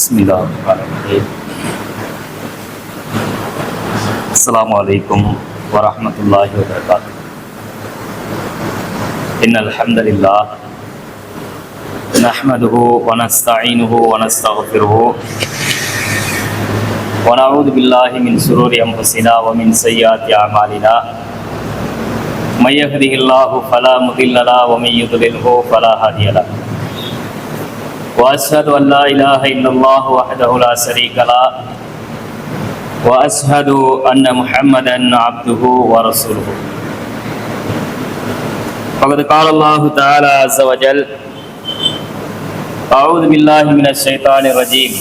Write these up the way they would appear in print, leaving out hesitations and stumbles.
Bismillahirrahmanirrahim. Assalamualaikum warahmatullahi wabarakatuh. Innal hamdalillah nahmaduhu wa nasta'inuhu wa nastaghfiruhu wa na'udzu billahi min shururi anfusina wa min sayyiati a'malina. May yahdihillahu fala mudilla lahu wa may yudlilhu fala hadiya lahu. وأشهد أن لا إله إلا الله وحده لا شريك له وأشهد أن محمدا عبده ورسوله فقد قال الله تعالى عز وجل أعوذ بالله من الشيطان الرجيم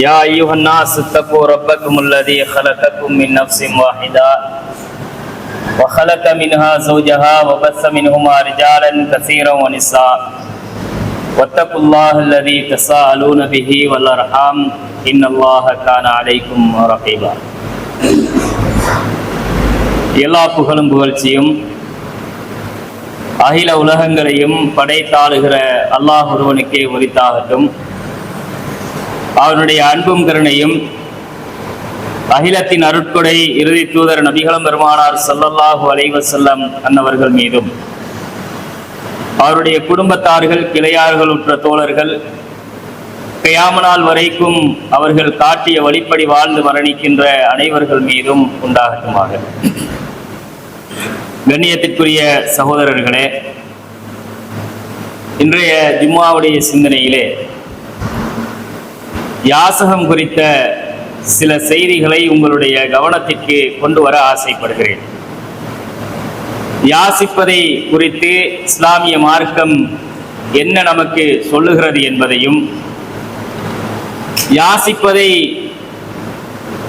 يا أيها الناس اتقوا ربكم الذي خلقكم من نفس واحدة وخلق منها زوجها وبث منهما رجالا كثيرا ونساء واتقوا الله الذي تساءلون به والأرحام إن الله كان عليكم رقيبا. எல்லா புகழும் புகழ்ச்சியும் அகில உலகங்களையும் படைத்தாளுகிற அல்லாஹ் ஒருவனுக்கே உரித்தாகட்டும். அவனுடைய அன்பும் கருணையும் அகிலத்தின் அருட்கொடை இறுதி தூதர் நபிகளும் பெருமானார் ஸல்லல்லாஹு அலைஹி வஸல்லம் அன்னவர்கள் மீதும் அவருடைய குடும்பத்தார்கள் கிளையார்கள் உற்ற தோழர்கள் கியாம நாள் வரைக்கும் அவர்கள் காட்டிய வழிப்படி வாழ்ந்து மரணிக்கின்ற அனைவர்கள் மீதும் உண்டாகட்டுமாக. கண்ணியத்திற்குரிய சகோதரர்களே, இன்றைய ஜும்மாவுடைய சிந்தனையிலே யாசகம் குறித்த சில செய்திகளை உங்களுடைய கவனத்திற்கு கொண்டு வர ஆசைப்படுகிறேன். யாசிப்பதை குறித்து இஸ்லாமிய மார்க்கம் என்ன நமக்கு சொல்லுகிறது என்பதையும், யாசிப்பதை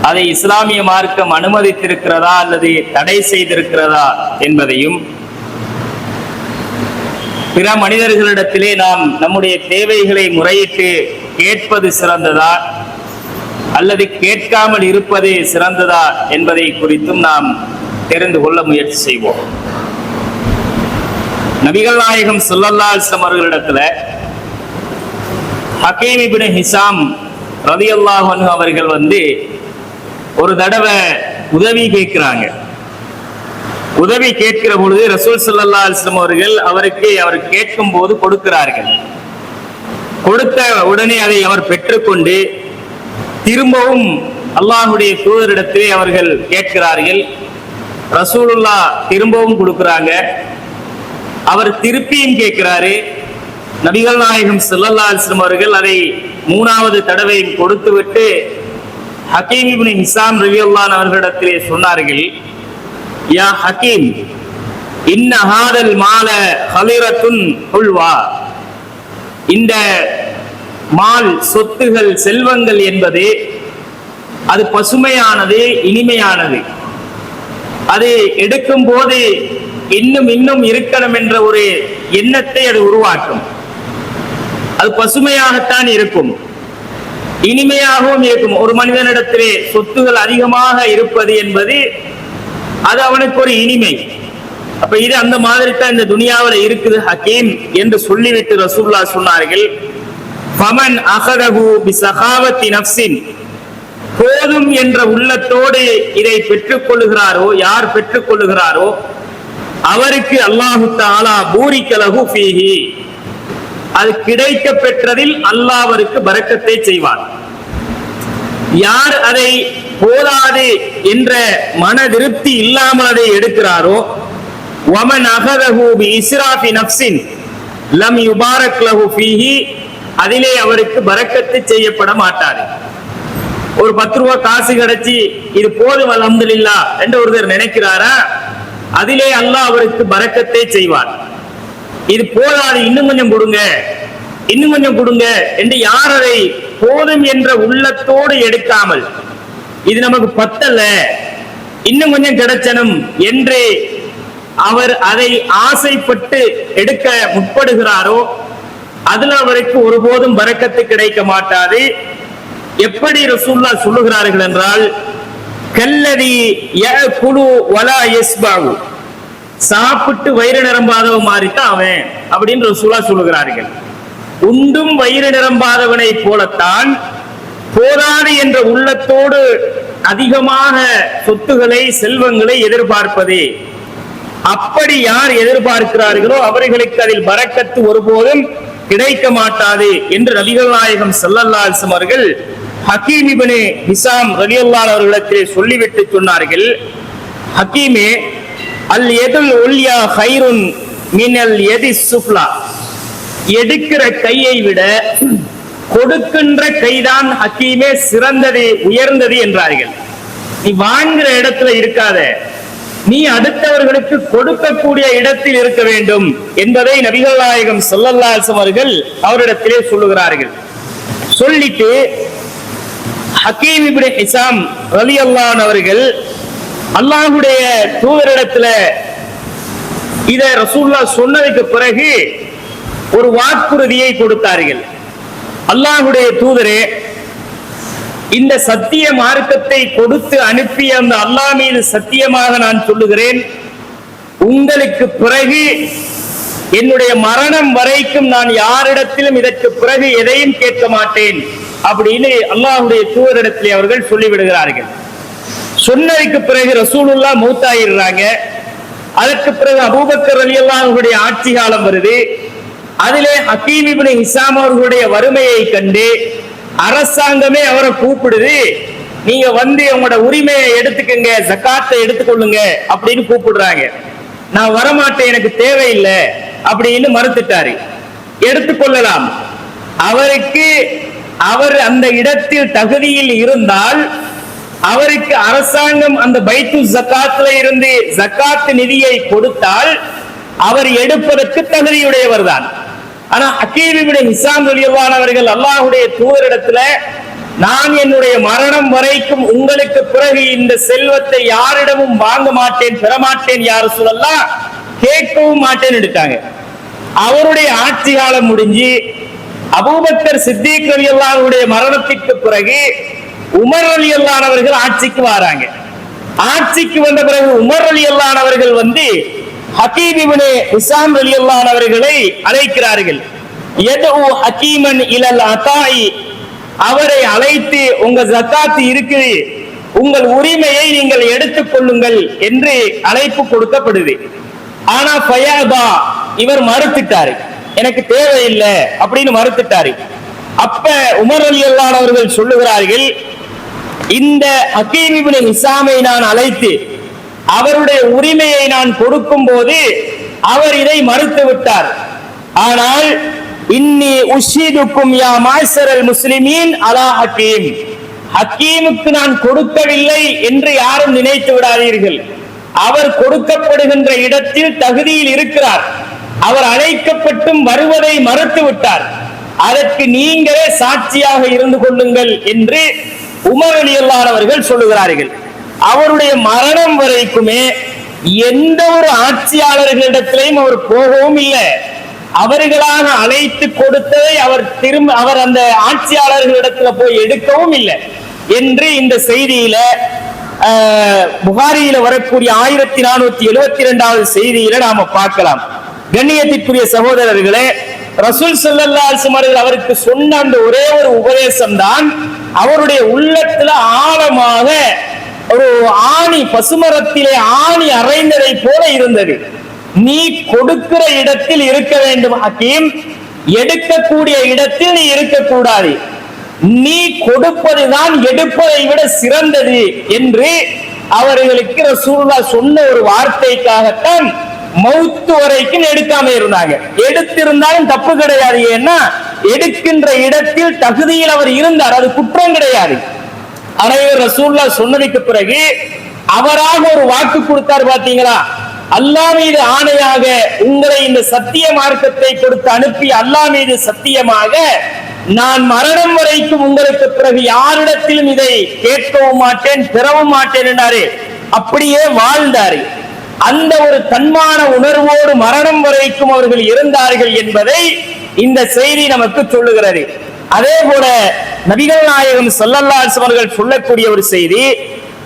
அதை இஸ்லாமிய மார்க்கம் அனுமதித்திருக்கிறதா அல்லது தடை செய்திருக்கிறதா என்பதையும், பிற மனிதர்களிடத்திலே நாம் நம்முடைய தேவைகளை முறையிட்டு கேட்பது சிறந்ததா அல்லது கேட்காமல் இருப்பது சிறந்ததா என்பதை குறித்தும் நாம் தெரிந்து கொள்ள முயற்சி செய்வோம். நபிகள் நாயகம் ஸல்லல்லாஹு அலைஹி வஸல்லம் அவர்களிடத்துல ஹக்கீம் இப்னு ஹிஷாம் ரலியல்லாஹு அன்ஹு அவர்கள் ஒரு தடவை உதவி கேட்கிறாங்க. உதவி கேட்கிற பொழுது ரசூல் ஸல்லல்லாஹு அலைஹி வஸல்லம் அவர்கள் அவர் கேட்கும் போது கொடுக்கிறார்கள். கொடுத்த உடனே அதை அவர் பெற்றுக்கொண்டு திரும்பவும் அல்லாஹ்வுடைய தூதரிடத்திலே அவர்கள் கேட்கிறார்கள். ரசூலுல்லாஹ் திரும்பவும் கொடுக்கிறாங்க. அவர் திருப்பியும் கேட்கிறாரு. நபிகள் நாயகம் ஸல்லல்லாஹு அலைஹி வஸல்லம் அவர்கள் அதை மூணாவது தடவையும் கொடுத்து விட்டு ஹக்கீம் இப்னு ஹிஷாம் ரலியல்லாஹு அன்ஹு அவர்களிடத்திலே சொன்னார்கள், யா ஹக்கீம், இன்ன ஹாதல் மால ஹலிரத்துன் ஹுல்வா, இந்த மால் சொத்துகள் செல்வங்கள் என்பது அது பசுமையானது, இனிமையானது. அது எடுக்கும் போது இன்னும் இன்னும் இருக்கணும் என்ற ஒரு எண்ணத்தை அது உருவாக்கும். அது பசுமையாகத்தான் இருக்கும், இனிமையாகவும் இருக்கும். ஒரு மனிதனிடத்திலே சொத்துகள் அதிகமாக இருப்பது என்பது அது அவனுக்கு ஒரு இனிமை. அப்ப இது அந்த மாதிரி தான் இந்த துனியாவில் இருக்குது ஹக்கீம் என்று சொல்லிவிட்டு ரசூலுல்லாஹ் சொன்னார்கள், ஃபமன் அகதஹு பிஸகாவத்தி நஃப்ஸின், போதும் என்ற உள்ளத்தோடு இதை பெற்றுக் கொள்ளுகிறாரோ, யார் பெற்றுக் கொள்ளுகிறாரோ அவருக்கு அல்லாஹு தஆலா பூரிக லஹு ஃபீஹி, அது கிடைக்க பெற்றதில் அல்லாஹ் அவருக்கு பரக்கத்தை செய்வார். யார் அதை போதாது என்ற மன திருப்தி இல்லாமல் அதை எடுக்கிறாரோ, வமன் அகதஹு பி இஸ்ராஃபி நஃப்ஸின் லம் யுபாரக் லஹு ஃபீஹி, அதிலே அவருக்கு பரக்கத்து செய்யப்பட மாட்டாது. ஒரு 10 ரூபாய் காசு கிடைச்சி இது போதும் அல்ஹம்துலில்லாஹ் என்று ஒருத்தர் நினைக்கிறாரா, அதிலே அல்லாஹ் அவருக்கு பரக்கத்தை செய்வார். இது போதாது, இன்னும் கொஞ்சம் கொடுங்க, இன்னும் கொஞ்சம் கொடுங்க என்று யார் அதை போதும் என்ற உள்ளத்தோடு எடுக்காமல், இது நமக்கு பத்தல, இன்னும் கொஞ்சம் கிடைச்சனும் என்று அவர் அதை ஆசைப்பட்டு எடுக்க முற்படுகிறாரோ அதுல அவருக்கு ஒருபோதும் பரக்கத்து கிடைக்க மாட்டாது. எப்படி ரசூலுல்லாஹ் சொல்லுகிறார்கள் என்றால், கல்லதி யஅகுலு வலா யஸ்பஉ, சாப்பிட்டு வயிறு நிரம்பாதவ மாதிரிதான் அவன் அப்படின்னு ரசூலுல்லாஹ் சொல்லுகிறார்கள். உண்டும் வயிறு நிரம்பாதவனை போலத்தான் போதாது என்ற உள்ளத்தோடு அதிகமாக சொத்துக்களை செல்வங்களை எதிர்பார்ப்பதே. அப்படி யார் எதிர்பார்க்கிறார்களோ அவர்களுக்கு அதில் பரக்கத்து ஒருபோதும் கிடைக்க மாட்டாது என்று நபிகள் நாயகம் ஸல்லல்லாஹு அலைஹி வஸல்லம் அவர்கள் ஹக்கீம் இப்னு ஹிசாம் ரலியல்லாஹு அன்ஹு அவர்களிடத்திலே சொல்லிவிட்டு சொன்னார்கள், ஹக்கீமே, அல் யதுல் உல்யா கைருன் மினல் யதி சுஃப்லா, எடுக்கிற கையை விட கொடுக்கின்ற கைதான் ஹக்கீமே சிறந்தது, உயர்ந்தது என்றார்கள். நீ வாங்குற இடத்துல இருக்காத, நீ அடுத்தவர்களுக்கு கொடுக்கக்கூடிய இடத்தில் இருக்க வேண்டும் என்பதை நபிகள் நாயகம் ஸல்லல்லாஹு அலைஹி வஸல்லம் அவர்கள் அவரிடத்திலே சொல்லுகிறார்கள். சொல்லிட்டு ஹக்கீம் இப்னு ஹிசாம் ரலியல்லாஹு அன்ஹு அவர்கள் அல்லாஹ்வுடைய தூதரிடத்துல இத ரசூலுல்லாஹ் சொன்னதுக்கு பிறகு ஒரு வாக்குறுதியை கொடுத்தார்கள். அல்லாஹ்வுடைய தூதரே, இந்த சத்திய மார்க்கத்தை கொடுத்து அனுப்பிய அந்த அல்லாஹ் மீது சத்தியமாக நான் சொல்லுகிறேன், உங்களுக்கு பிறகு என்னுடைய மரணம் வரைக்கும் நான் யாரிடத்திலும் இதற்கு பிறகு எதையும் கேட்க மாட்டேன் அப்படின்னு அல்லாஹ்வுடைய தூதரிடத்திலே அவர்கள் சொல்லிவிடுகிறார்கள். சொன்னதுக்கு பிறகு ரசூலுல்லாஹ் மௌத்தாயிடுறாங்க. அதற்கு பிறகு அபூபக்கர் ரலியல்லாஹு அன்ஹுடைய ஆட்சி காலம் வருது. அதிலே ஹக்கீம் இப்னு ஹிசாம் அவர்களுடைய வறுமையை கண்டு அரசாங்கமே அவரை கூப்பிடுது, நீங்க வந்து உங்களோட உரிமையை எடுத்துக்கங்க, ஜகாத்தை எடுத்துக்கொள்ளுங்க அப்படின்னு கூப்பிடுறாங்க. நான் வரமாட்டேன், எனக்கு தேவையில்லை அப்படின்னு மறுத்துட்டாரு. எடுத்துக்கொள்ளலாம். அவர் அந்த இடத்தில் தகுதியில் இருந்தால் அவருக்கு அரசாங்கம் அந்த பைத்து ஜகாத்துல இருந்து ஜகாத் நிதியை கொடுத்தால் அவர் எடுப்பதற்கு தகுதியுடையவர் தான். ஆனா ஹக்கீம் இப்னு ஹிசாம் ரலியல்லாஹு அன்ஹு அவர்கள் அல்லாஹ்வுடைய தூதரிடத்துல, நான் என்னுடைய மரணம் வரைக்கும் உங்களுக்கு பிறகு இந்த செல்வத்தை யாரிடமும் வாங்க மாட்டேன், பெறமாட்டேன், யா ரசூலல்லாஹ், கேட்கவும் மாட்டேன் எடுத்தாங்க. அவருடைய ஆட்சி காலம் முடிஞ்சு அபூபக்கர் சித்திக் ரலியல்லாஹு அன்ஹுடைய மரணத்திற்கு பிறகு உமர் ரலியல்லாஹு அன்ஹு அவர்கள் ஆட்சிக்கு வராங்க. ஆட்சிக்கு வந்த பிறகு உமர் ரலியல்லாஹு அன்ஹு அவர்கள் வந்து ஹக்கீம் இப்னு ஹிசாம் ரலியல்லாஹு அன்ஹு அவர்களை அழைக்கிறார்கள். யதுஉ ஹக்கீமன் இலல் அதாஇ, அவரை அழைத்து உங்க ஜகாத் இருக்குது, உங்கள் உரிமையை நீங்கள் எடுத்துக் கொள்ளுங்கள் என்று அழைப்பு கொடுக்கப்படுது. ஆனா ஃபயாபா, இவர் மறுத்துட்டாரு, எனக்கு தேவையில்லை அப்படின்னு மறுத்துட்டாரு. அப்ப உமர் ரலியல்லாஹு அன்ஹு அவர்கள் சொல்லுகிறார்கள், இந்த ஹக்கீம் இப்னு ஹிசாமை நான் அழைத்து அவருடைய உரிமையை நான் கொடுக்கும் போது அவர் இதை மறுத்து விட்டார். ஆனால் இன்னி உஷீதுக்கும் யா மாஸரல் முஸ்லிமீன் அலா ஹக்கீம், ஹக்கீமுக்கு நான் கொடுக்கவில்லை என்று யாரும் நினைத்து விடாதீர்கள். அவர் கொடுக்கப்படுகின்ற இடத்தில் தகுதியில் இருக்கிறார். அவர் அழைக்கப்பட்டும் வருவதை மறுத்து விட்டார். அதற்கு நீங்களே சாட்சியாக இருந்து கொள்ளுங்கள் என்று உமர் ரலியல்லாஹு அன்ஹு அவர்கள் சொல்லுகிறார்கள். அவருடைய மரணம் வரைக்குமே எந்த ஒரு ஆட்சியாளர்களிடத்திலையும் அவர் போகவும் இல்லை. அவர்களாக அழைத்து கொடுத்ததை அவர் அந்த ஆட்சியாளர்களிடத்துல போய் எடுக்கவும் இல்லை என்று இந்த செய்தியில புகாரியில வரக்கூடிய 1472வது செய்தியில நாம பார்க்கலாம். கண்ணியத்திற்குரிய சகோதரர்களே, ரசூல் ஸல்லல்லாஹு அலைஹி வஸல்லம் அவர்கள் அவருக்கு சொன்ன அந்த ஒரே ஒரு உபதேசம் தான் அவருடைய உள்ளத்துல ஆழமாக ஒரு ஆணி, பசுமரத்திலே ஆணி அறைந்ததை போல இருந்தது. நீ கொடுக்கிற இடத்தில் இருக்க வேண்டும் ஹக்கீம், எடுக்கக்கூடிய இடத்தில் நீ இருக்கக்கூடாது. நீ கொடுப்பதுதான் எடுப்பதை விட சிறந்தது என்று அவர்களுக்கு ரசூலுல்லாஹ் சொன்ன ஒரு வார்த்தைக்காகத்தான் மௌத்து வரைக்கும் எடுக்காம இருந்தாங்க. எடுத்திருந்தாலும் தப்பு கிடையாது. ஏன்னா எடுக்கின்ற இடத்தில் தகுதியில் அவர் இருந்தார், அது குற்றம் கிடையாது. ஆனால் ரசூலுல்லாஹ் சொன்னதுக்கு பிறகு அவராக ஒரு வாக்கு கொடுத்தார். பாத்தீங்களா, அல்லாஹ் மீது ஆணையாக உங்களை இந்த சத்திய மார்க்கத்தை கொடுத்து அனுப்பி அல்லாஹ் மீது சத்தியமாக நான் மரணம் வரைக்கும் உங்களுக்கு பிறகு யாரிடத்திலும் இதை கேட்கவும் மாட்டேன், பெறவும் மாட்டேன் என்றாரு. அப்படியே வாழ்ந்தாரு. அந்த ஒரு தன்மான உணர்வோடு மரணம் வரைக்கும் அவர்கள் இருந்தார்கள் என்பதை இந்த செய்தி நமக்கு சொல்லுகிறது. அதே போல நபிகள் நாயகம் ஸல்லல்லாஹு அலைஹி வஸல்லம் அவர்கள் சொல்லக்கூடிய ஒரு செய்தி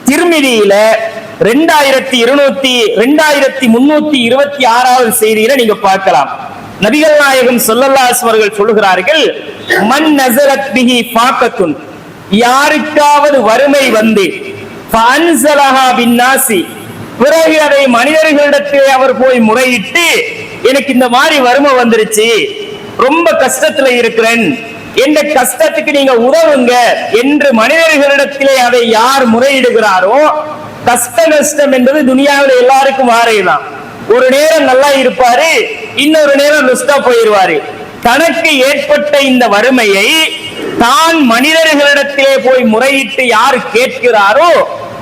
திர்மிதியில 2326வது செய்தியில நீங்க பார்க்கலாம். நபிகள் நாயகம் ஸல்லல்லாஹு அலைஹி அவர்கள் சொல்லுகிறார்கள், மன் நஸலத் பிஹி ஃபாக்கத்துன், யாருக்காவது வறுமை வந்து ஃபஅன்ஸலஹா பின்னாசி, பிறகு அதை மனிதர்களிடத்திலே அவர் போய் முறையிட்டு, எனக்கு இந்த மாதிரி வறுமை வந்துருச்சு, ரொம்ப கஷ்டத்துல இருக்கிறேன், எந்த கஷ்டத்துக்கு நீங்க உதவுங்க என்று மனிதர்களிடத்திலே அதை யார் முறையிடுகிறாரோ, கஷ்ட நஷ்டம் என்பது துனியாவில் எல்லாருக்கும் மாறிதான். ஒரு நேரம் நல்லா இருப்பாரு, இன்னொரு நேரம் நஷ்டா போயிருவாரு. தனக்கு ஏற்பட்ட இந்த வறுமையை தான் மனிதர்களிடத்திலே போய் முறையிட்டு யார் கேட்கிறாரோ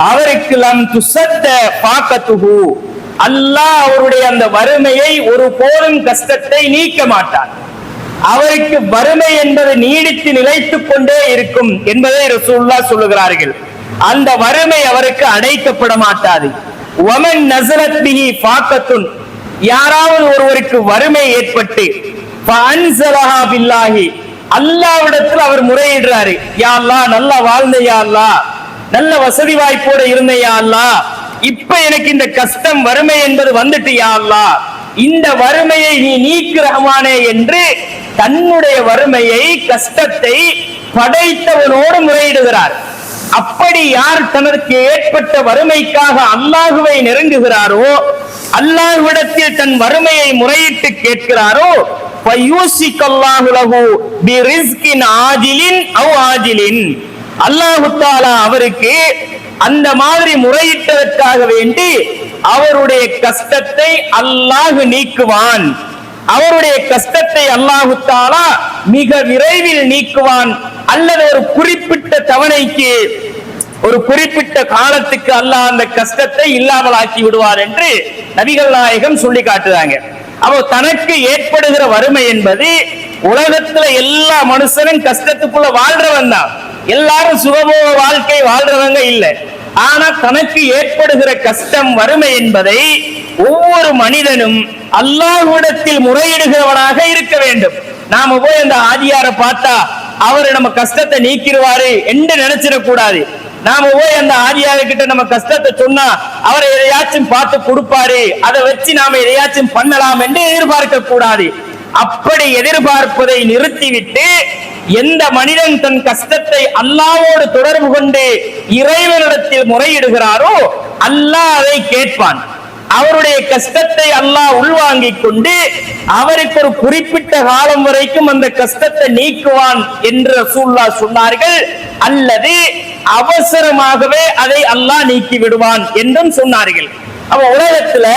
அவருக்கு லம் துசத்த பாக்கத்துஹு, அல்லாஹ் அவருடைய அந்த வறுமையை ஒரு போதும் கஷ்டத்தை நீக்க மாட்டார். அவருக்கு வறுமை என்பது நீடித்து நிலைத்துக் கொண்டே இருக்கும் என்பதை ரசூலுல்லாஹ் சொல்லுகிறார்கள். அந்த வறுமை அவருக்கு அடைக்கப்பட மாட்டாது. வமன் நஸலத் பிஹி ஃபாக்கத்துன், யாராவது ஒருவருக்கு வறுமை ஏற்பட்டு ஃபஅன்ஸலஹா பில்லாஹி, அல்லாஹ்விடத்தில் அவர் முறையிடுறாரு, யா அல்லாஹ் நல்லா வாழ்ந்த, யா அல்லாஹ் நல்ல வசதி வாய்ப்போட இருந்த, யா அல்லாஹ் இப்ப எனக்கு இந்த கஷ்டம் வறுமை என்பது வந்துட்டு, யா அல்லாஹ் இந்த வறுமையை நீ நீக்கு ரஹ்மானே என்று தன்னுடைய வறுமையை கஷ்டத்தை படைத்தவனோடு முறையிடுகிறார். அப்படி யார் தனக்கு ஏற்பட்ட வறுமைக்காக அல்லாஹுவை நெருங்குகிறாரோ, அல்லாஹ்விடத்தில் தன் வறுமையை முறையிட்டு கேட்கிறாரோ, ஃபயூசிகல்லாஹு லஹு பிரிஸ்கின் ஆஜிலின் அவ் ஆஜிலின், அல்லாஹ் தஆலா அவருக்கு அந்த மாதிரி முறையிட்டதற்காக வேண்டி அவருடைய கஷ்டத்தை அல்லாஹ் நீக்குவான். அவருடைய கஷ்டத்தை அல்லாஹ் தஆலா மிக விரைவில் நீக்குவான். அல்லது ஒரு குறிப்பிட்ட தவணைக்கு, ஒரு குறிப்பிட்ட காலத்துக்கு அல்லாஹ் அந்த கஷ்டத்தை இல்லாமல் ஆக்கி விடுவார் என்று நபிகள் நாயகம் சொல்லி காட்டுறாங்க. அப்போ தனக்கு ஏற்படுகிற வறுமை என்பது, உலகத்துல எல்லா மனுஷனும் கஷ்டத்துக்குள்ள வாழ்றவன் தான், எல்லாரும் சுகபோக வாழ்க்கை வாழ்றவங்க இல்லை. ஆனா தனக்கு ஏற்படுகிற கஷ்டம் வறுமை என்பதை ஒவ்வொரு மனிதனும் அல்லாஹ்விடத்தில் முறையிடுகிறவனாக இருக்க வேண்டும். நாம போய் அந்த ஆதியார பார்த்தா அவர் நம்ம கஷ்டத்தை நீக்கிடுவாரு என்று நினைச்சிடக்கூடாது. நாம போய் அந்த ஆதியார்கிட்ட நம்ம கஷ்டத்தை சொன்னா அவர் எதையாச்சும் பார்த்து கொடுப்பாரு, அதை வச்சு நாம எதையாச்சும் பண்ணலாம் என்று எதிர்பார்க்க கூடாது. அப்படி எதிர்பார்ப்பதை நிறுத்திவிட்டு எந்த மனிதன் தன் கஷ்டத்தை அல்லாஹ்வோடு தொடர்பு கொண்டு இறைவனிடத்தில் முறையிடுகிறாரோ அல்லாஹ் அதை கேட்பான். அவருடைய கஷ்டத்தை அல்லாஹ் உள்வாங்கிக் கொண்டு அவருக்கு ஒரு குறிப்பிட்ட காலம் வரைக்கும் அந்த கஷ்டத்தை நீக்குவான் என்று ரசூலுல்லாஹ் சொன்னார்கள். அல்லது அவசரமாகவே அதை அல்லாஹ் நீக்கி விடுவான் என்றும் சொன்னார்கள். அப்ப உலகத்துல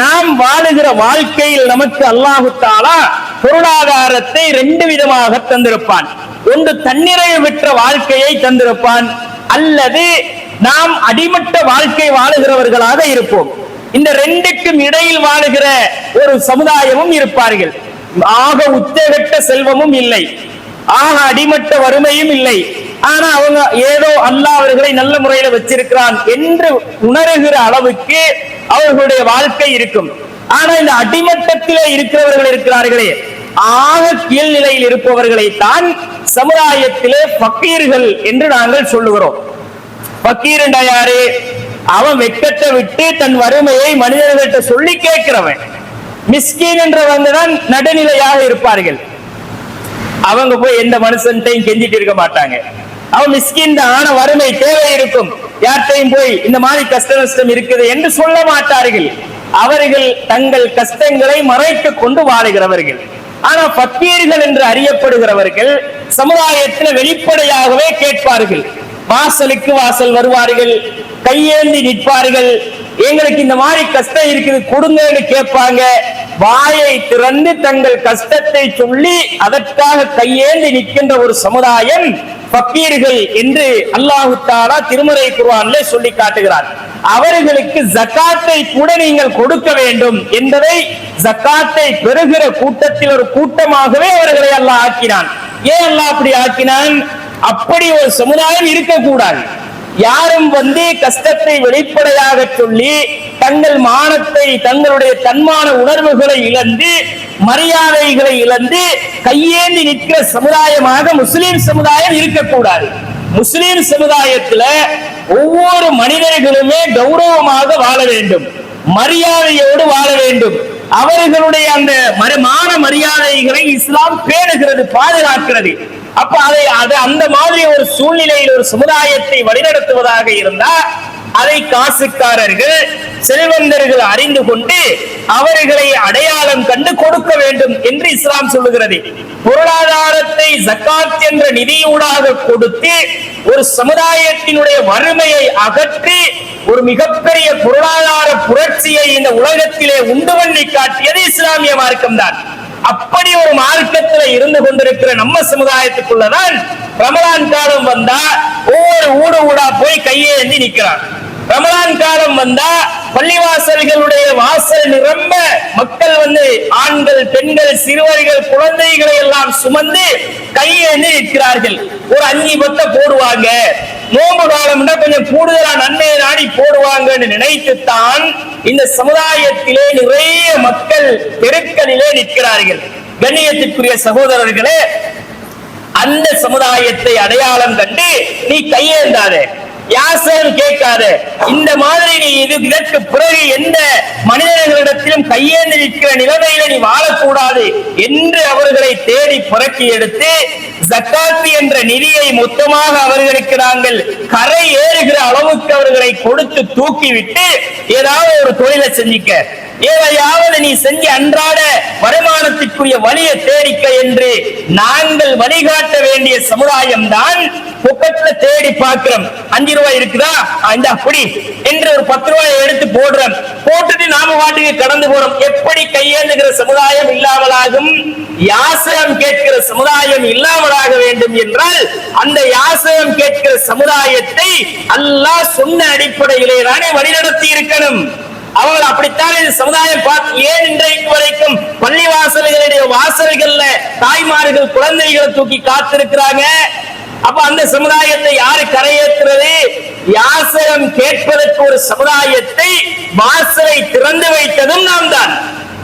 நாம் வாழுகிற வாழ்க்கையில் நமக்கு அல்லாஹ் தஆலா பொருளாதாரத்தை ரெண்டு விதமாக தந்திருப்பான். ஒன்று தன்னிறைவு பெற்ற வாழ்க்கையை தந்திருப்பான், அல்லது நாம் அடிமட்ட வாழ்க்கை வாழுகிறவர்களாக இருப்போம். இந்த ரெண்டுக்கும் இடையில் வாழுகிற ஒரு சமுதாயமும் இருப்பார்கள். ஆக உச்சகட்ட செல்வமும் இல்லை, ஆக அடிமட்ட வறுமையும் இல்லை. ஆனா அவங்க ஏதோ அல்லாஹ் அவர்களை நல்ல முறையில வச்சிருக்கிறான் என்று உணர்கிற அளவுக்கு அவர்களுடைய வாழ்க்கை இருக்கும். ஆனா இந்த அடிமட்டத்திலே இருக்கிறவர்கள் இருக்கிறார்களே, ஆக கீழ்நிலையில் இருப்பவர்களை தான் சமுதாயத்திலே ஃபக்கீர்கள் என்று நாங்கள் சொல்லுகிறோம். ஃபக்கீர் என்றா யாரு? அவன் வெட்கத்தை விட்டு தன் வறுமையை மனிதர்கள்ட்ட சொல்லி கேட்கிறவன். மிஸ்கீன் என்றவங்க தான் நடுநிலையாக இருப்பார்கள். அவங்க போய் எந்த மனுஷன்ட்டையும் கெஞ்சிட்டு இருக்க மாட்டாங்க. அவன் மிஸ்கின் தான், ஆன வறுமை தேவை இருக்கும், யார்கிட்டையும் போய் இந்த மாதிரி கஷ்ட நஷ்டம் இருக்குது என்று சொல்ல மாட்டார்கள். அவர்கள் தங்கள் கஷ்டங்களை மறைத்து கொண்டு வாழுகிறவர்கள். ஆனா ஃபக்கீர்கள் என்று அறியப்படுகிறவர்கள் சமுதாயத்தில் வெளிப்படையாகவே கேட்பார்கள். வாசலுக்கு வாசல் வருவார்கள், கையேந்தி நிற்பார்கள், எங்களுக்கு இந்த மாதிரி கஷ்டம் இருக்குது கொடுங்கன்னு கேட்பாங்க. வாயை திறந்து தங்கள் கஷ்டத்தை சொல்லி அதற்காக கையேந்தி நிற்கின்ற ஒரு சமுதாயம் ஃபக்கீர்கள் என்று அல்லாஹ் தஆலா திருமறை குர்ஆனிலே சொல்லி காட்டுகிறார். அவர்களுக்கு ஜகாத்தை கூட நீங்கள் கொடுக்க வேண்டும் என்பதை ஜகாத்தை பெறுகிற கூட்டத்தில் ஒரு கூட்டமாகவே அவர்களை அல்லாஹ் ஆக்கினான். ஏன் அல்லாஹ் அப்படி ஆக்கினான்? அப்படி ஒரு சமுதாயம் இருக்கக்கூடாது. யாரும் வந்து கஷ்டத்தை வெளிப்படையாக சொல்லி தங்கள் மானத்தை, தங்களுடைய தன்மான உணர்வுகளை இழந்து, மரியாதைகளை இழந்து கையேந்தி நிற்கிற சமுதாயமாக முஸ்லிம் சமுதாயம் இருக்கக்கூடாது. முஸ்லிம் சமுதாயத்துல ஒவ்வொரு மனிதர்களுமே கௌரவமாக வாழ வேண்டும், மரியாதையோடு வாழ வேண்டும். அவர்களுடைய அந்த மான மரியாதைகளை இஸ்லாம் பேணுகிறது, பாதுகாக்கிறது. அப்ப அதை அந்த மாதிரி ஒரு சூழ்நிலையில் ஒரு சமுதாயத்தை வழிநடத்துவதாக இருந்தா அதை காசுக்காரர்கள் செல்வந்தர்கள் அறிந்து கொண்டு அவர்களை அடையாளம் கண்டு கொடுக்க வேண்டும் என்று இஸ்லாம் சொல்லுகிறது. பொருளாதாரத்தை ஜக்காத் என்ற நிதியூடாக கொடுத்து ஒரு சமுதாயத்தினுடைய வறுமையை அகற்றி ஒரு மிகப்பெரிய பொருளாதார புரட்சியை இந்த உலகத்திலே உண்டு பண்ணி காட்டியது இஸ்லாமிய மார்க்கம் தான். அப்படி ஒரு மார்க்கத்தில் இருந்து கொண்டிருக்கிற நம்ம சமுதாயத்துக்குள்ளதான் ரமலான் காலம் வந்தா ஒவ்வொரு ஊடா போய் கையேந்தி நிற்கிறான். ரமலான் காலம் வந்தா பள்ளிவாசல்களுடைய வாசல் நிரம்ப மக்கள் ஆண்கள், பெண்கள், சிறுவர்கள், குழந்தைகளை எல்லாம் சுமந்து கையேந்தி நிற்கிறார்கள். ஒரு 5 பத்தை போடுவாங்க, நோம்பு காலம் கொஞ்சம் கூடுதலா நன்மையை நாடி போடுவாங்கன்னு நினைத்துத்தான் இந்த சமுதாயத்திலே நிறைய மக்கள் தெருக்களிலே நிற்கிறார்கள். கண்ணியத்திற்குரிய சகோதரர்களே, அந்த சமுதாயத்தை அடையாளம் கண்டு நீ கையேந்தாத, யாசகம் கேட்காத. இந்த மாதிரி நீ இதற்கு பிறகு எந்த மனிதர்களிடத்திலும் கையேந்து நிற்கிற நிலைமையில நீ வாழக்கூடாது என்று அவர்களை தேடி புறக்கி எடுத்து ஜக்காத் என்ற நிதியை மொத்தமாக அவர்களுக்கு நாங்கள் கரை ஏறுகிற அளவுக்கு அவர்களை கொடுத்து தூக்கிவிட்டு ஏதாவது ஒரு தொழிலை செஞ்சிக்க, ஏதையாவது நீ செஞ்சு அன்றாட வருமானத்திற்குரிய வழியை தேடிக்க என்று நாங்கள் வழிகாட்ட வேண்டிய சமுதாயம் தான் பொக்கெட்ல தேடி பார்க்கிறோம். 5 ரூபாய் இருக்குதா, இந்த அப்படி என்று ஒரு 10 ரூபாயை எடுத்து போடுறோம், போட்டுட்டு நாம வாட்டுக்கு கடந்து போறோம். எப்படி கையேந்துகிற சமுதாயம் இல்லாமலாகும்? யாசகம் கேட்கிற சமுதாயம் இல்லாமலாக வேண்டும் என்றால் அந்த யாசகம் கேட்கிற சமுதாயத்தை அல்லாஹ் சொன்ன அடிப்படையிலே தானே வழிநடத்தி இருக்கணும். அவங்க அப்படித்தான் இந்த சமுதாயம் பார்த்து ஏன் இன்றைக்கு வரைக்கும் பள்ளி வாசல்களுடைய வாசல்கள்ல தாய்மார்கள் குழந்தைகளை தூக்கி காத்திருக்கிறாங்க. அப்ப அந்த சமுதாயத்தை யாரு கரையேற்றுறது? யாசகம் கேட்பதற்கு ஒரு சமுதாயத்தை வாசலை திறந்து வைத்ததும் நாம் தான்.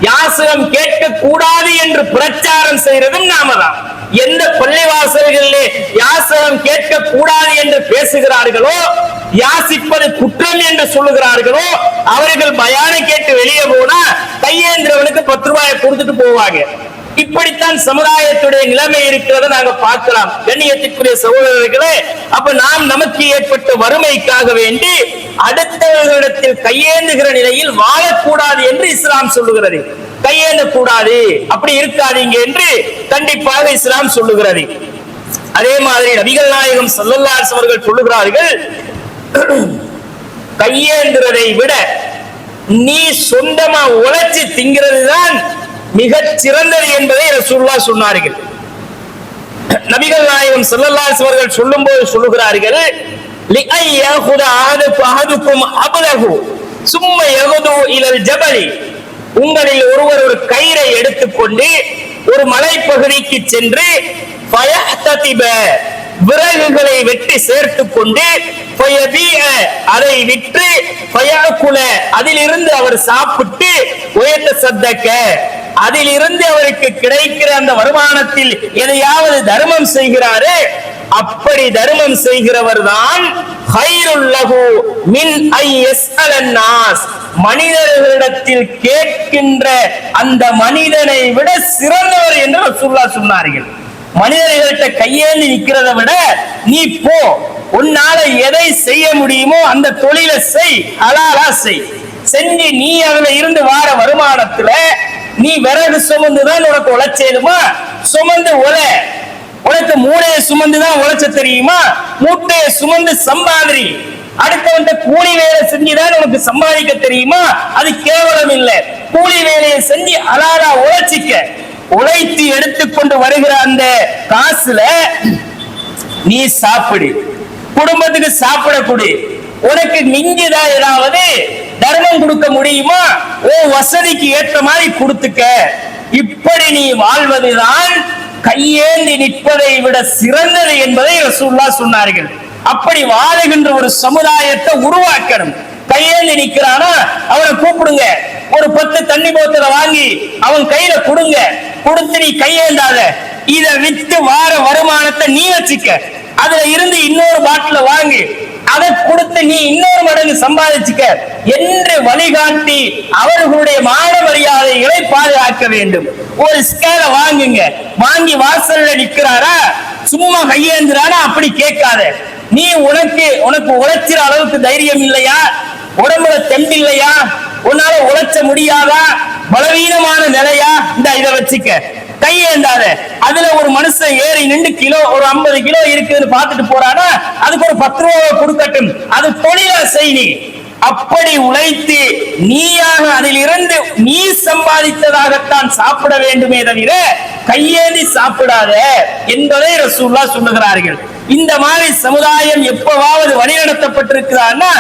யாசகம் கேட்க கூடாது என்று பிரச்சாரம் செய்யறதும் நாம தான். எந்த பள்ளிவாசல்களிலே யாசகம் கேட்க கூடாது என்று பேசுகிறார்களோ, யாசிப்பது குற்றம் என்று சொல்லுகிறார்களோ, அவர்கள் பயானை கேட்டு வெளியே போனா கையேந்திரவனுக்கு 10 ரூபாயை கொடுத்துட்டு போவாங்க. இப்படித்தான் சமுதாயத்துடைய நிலைமை இருக்கிறத நாங்க பார்க்கலாம். கண்ணியத்திற்குரிய சகோதரர்களே, அப்ப நாம் நமக்கு ஏற்பட்ட வறுமைக்காக வேண்டி அடுத்தவர்களிடத்தில் கையேந்துகிற நிலையில் வாழக்கூடாது என்று இஸ்லாம் சொல்லுகிறது. கையேந்த கூடாது, அப்படி இருக்காதீங்க என்று கண்டிப்பாக இஸ்லாம் சொல்லுகிறது. அதே மாதிரி நபிகள் நாயகம் ஸல்லல்லாஹு அலைஹி வஸல்லம் சொல்லுகிறார்கள், கையேந்துறதை விட நீ சொந்தமா உழைச்சி திங்கிறது தான் மிக சிறந்தது என்பதை ரசூலுல்லாஹ் சொன்னார்கள். நபிகள் நாயகம் ஸல்லல்லாஹு அலைஹி வஸல்லம் சொல்லும்போது சொல்லுகிறார்கள், லிஅய்யஹுத அஹதுக்கும் அப்லஹு சும்ம யகுது இலல் ஜபலி, உங்களில் ஒருவர் ஒரு கயிறை எடுத்துக்கொண்டு ஒரு மலைப்பகுதிக்கு சென்று ஃபயஹ்ததிப விறகுகளை வெட்டி சேர்த்துக் கொண்டு அதை விற்று அதிலிருந்து அவர் சாப்பிட்டு உயர்த்த அதிலிருந்து அவருக்கு கிடைக்கிற அந்த வருமானத்தில் எதையாவது தர்மம் செய்கிறாரே, அப்படி தர்மம் செய்கிறவர் தான் மனிதர்களிடத்தில் கேட்கின்ற அந்த மனிதனை விட சிறந்தவர் என்று ரசூலுல்லாஹ் சொன்னார்கள். மனிதர்கள்ட்ட கையேந்தி நிக்கிறத விட நீ போ, உன்னால எதை செய்ய முடியுமோ அந்த தொழிலை செய், ஹலாலா செய். செஞ்சு நீ அதுல இருந்து வார வருமானத்துல நீ விறகு சுமந்துதான் உனக்கு உழைச்சேலுமா, சுமந்து உலை. உனக்கு மூளையை சுமந்துதான் உழைச்ச தெரியுமா, மூட்டையை சுமந்து சம்பாதிரி. அடுத்தவன் கூலி வேலை செஞ்சுதான் உனக்கு சம்பாதிக்க தெரியுமா, அது கேவலம் இல்லை. கூலி வேலையை செஞ்சு ஹலாலா உழைச்சிக்க. உழைத்து எடுத்துக்கொண்டு வருகிற அந்த காசுல நீ சாப்பிடு, குடும்பத்துக்கு சாப்பிட கொடு. உனக்கு மிஞ்சிதான் ஏதாவது தர்மம் கொடுக்க முடியுமா, ஓ வசதிக்கு ஏற்ற மாதிரி கொடுத்துக்க. இப்படி நீ வாழ்வதுதான் கையேந்தி நிற்பதை விட சிறந்தது என்பதை ரசூலுல்லாஹ் சொன்னார்கள். அப்படி வாழுகின்ற ஒரு சமுதாயத்தை உருவாக்கணும். கையேந்தி நிக்கிறானா அவனை கூப்பிடுங்க, ஒரு 10 தண்ணி போத்தலை வாங்கி அவன் கையில கொடுங்க. கொடுத்து நீ கையேந்தாத, இதை வித்து வார வருமானத்தை நீ வச்சுக்க. அதுல இருந்து இன்னொரு பாட்டில வாங்கி அதை கொடுத்து நீ இன்னொரு மடங்கு சம்பாதிச்சுக்க என்று வழிகாட்டி அவர்களுடைய மான மரியாதைகளை பாதுகாக்க வேண்டும். ஒரு ஸ்கேல வாங்குங்க, வாங்கி வாசல்ல நிக்கிறாரா சும்மா கையேந்திரானா அப்படி கேட்காத. நீ உனக்கு உழைச்சிற அளவுக்கு தைரியம் இல்லையா, உடம்புல தெம்பில்லையா, உன்னால உழைச்ச முடியாதா, பலவீனமான நிலையா, இந்த இதை வச்சுக்க, கையேந்தாத. அதுல ஒரு மனுஷன் ஏறி நின்று கிலோ ஒரு 50 கிலோ இருக்குன்னு பார்த்துட்டு போறானா அதுக்கு ஒரு 10 ரூபாய் கொடுக்கட்டும், அது தொழிலா செய். அப்படி உழைத்து நீயாக அதில் இருந்து நீ சம்பாதித்ததாகத்தான் சாப்பிட வேண்டுமே தவிர கையேந்தி சாப்பிடாத என்பதை ரசூலுல்லாஹ் சொல்லுகிறார்கள். இந்த மாதிரி சமுதாயம் எப்பவாவது வழிநடத்தப்பட்டிருக்கிறான்னா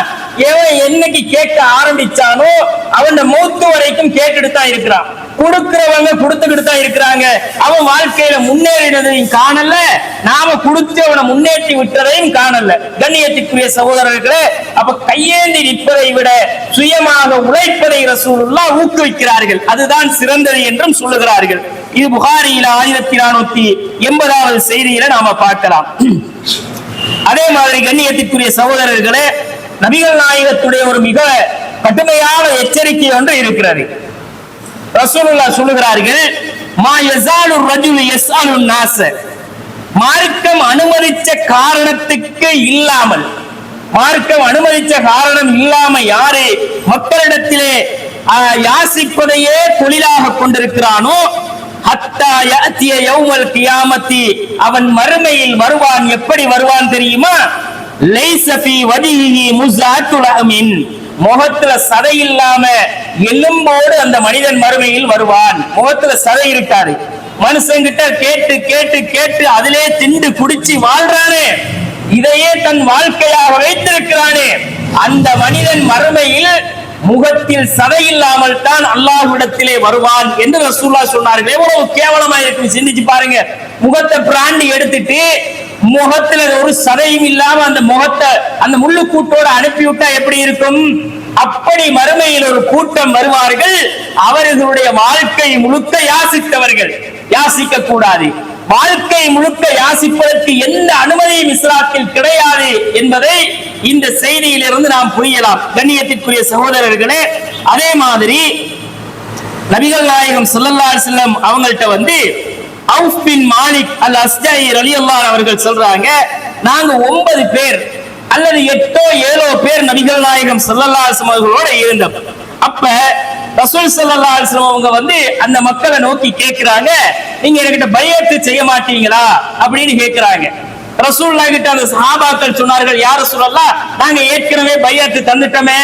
எவன் என்னைக்கு கேட்க ஆரம்பிச்சானோ அவன் மௌத்து வரைக்கும் கேட்டுட்டு தான் இருக்கிறான். கொடுக்கிறவங்க கொடுத்துக்கிட்டு தான் இருக்கிறாங்க. அவன் வாழ்க்கையில முன்னேறினதையும் காணல, நாம கொடுத்து அவனை முன்னேற்றி விட்டதையும் காணல. கண்ணியத்திற்குரிய சகோதரர்களே, அப்ப கையேந்தி நிற்பதை விட சுயமாக உழைப்பதை ரசூலுல்லாஹ் ஊக்குவிக்கிறார்கள். அதுதான் சிறந்தது என்றும் சொல்லுகிறார்கள். இது புகாரியில 1480வது செய்தியில நாம பார்க்கலாம். அதே மாதிரி கண்ணியத்திற்குரிய சகோதரர்களே, நபிகள் நாயகத்துடைய ஒரு மிக கடுமையான எச்சரிக்கை ஒன்று இருக்கிறது. ரசூலுல்லாஹ் சொல்லுகிறார்கள், மா யஸாலு ரஜுலு யஸ்அலு நாஸ, மார்க்கம் அனுமதிச்ச காரணத்துக்கு இல்லாமல், மார்க்கம் அனுமதிச்ச காரணம் இல்லாம யாரு மக்களிடத்திலே யாசிப்பதையே தொழிலாக கொண்டிருக்கிறானோ ஹத்தா யஅதிய யௌமல் கியாமத்தி, அவன் மறுமையில் வருவான். எப்படி வருவான் தெரியுமா? லைஸ ஃபீ வஜிஹி முஸாத்துல் அமின், முகத்துல சதை இல்லாம எலும்போடு அந்த மனிதன் மறுமையில் வருவான். முகத்துல சதை இருக்காது. மனுஷங்கிட்ட கேட்டு கேட்டு கேட்டு அதிலே திண்டு குடிச்சு வாழ்றானே, இதையே தன் வாழ்க்கையாக வைத்திருக்கிறானே, அந்த மனிதன் மறுமையில் முகத்தில் சதை இல்லாமல் தான் அல்லாஹ்விடத்திலே வருவான் என்று ரசூலுல்லாஹ் சொன்னார்கள். எவ்வளவு கேவலமா இருக்கு சிந்திச்சு பாருங்க. முகத்தை பிராண்டி எடுத்துட்டு முகத்துல ஒரு சதையும் இல்லாம அந்த முகத்தை அந்த முள்ளு கூட்டோட அனுப்பிவிட்டா எப்படி இருக்கும்? அப்படி மறுமையில் ஒரு கூட்டம் வருவார்கள். அவர்களுடைய வாழ்க்கை முழுக்க யாசித்தவர்கள். யாசிக்க கூடாது. வாழ்க்கை முழுக்க யாசிப்பதற்கு எந்த அனுமதியும் இஸ்லாத்தில் கிடையாது என்பதை இந்த செய்தியில் இருந்து நாம் புரியலாம். கண்ணியத்திற்குரிய சகோதரர்களே, அதே மாதிரி நபிகள் நாயகம் ஸல்லல்லாஹு அலைஹி வஸல்லம் அவங்கள்ட்ட வந்து அவுஃப் பின் மாலிக் அல் அஸ்ஜாயி ரலியல்லாஹு அவர்கள் சொல்றாங்க, நாங்க 9 பேர் அல்லது 8ஓ 7ஓ பேர் நபிகள் நாயகம் ஸல்லல்லாஹு அலைஹி வஸல்லம் அவர்களோட இருந்தோம். அப்ப ரசூல் ஸல்லல்லாஹு அலைஹி வஸல்லம் அவங்க வந்து அந்த மக்களை நோக்கி கேட்கிறாங்க, நீங்க என்கிட்ட பைஅத் செய்ய மாட்டீங்களா அப்படின்னு கேட்கிறாங்க. ரசூலுல்லாஹ் கிட்ட அந்த சஹாபாக்கள் சொன்னார்கள், யா ரசூலல்லாஹ், நாங்க ஏற்கனவே பைஅத் தந்துட்டோமே,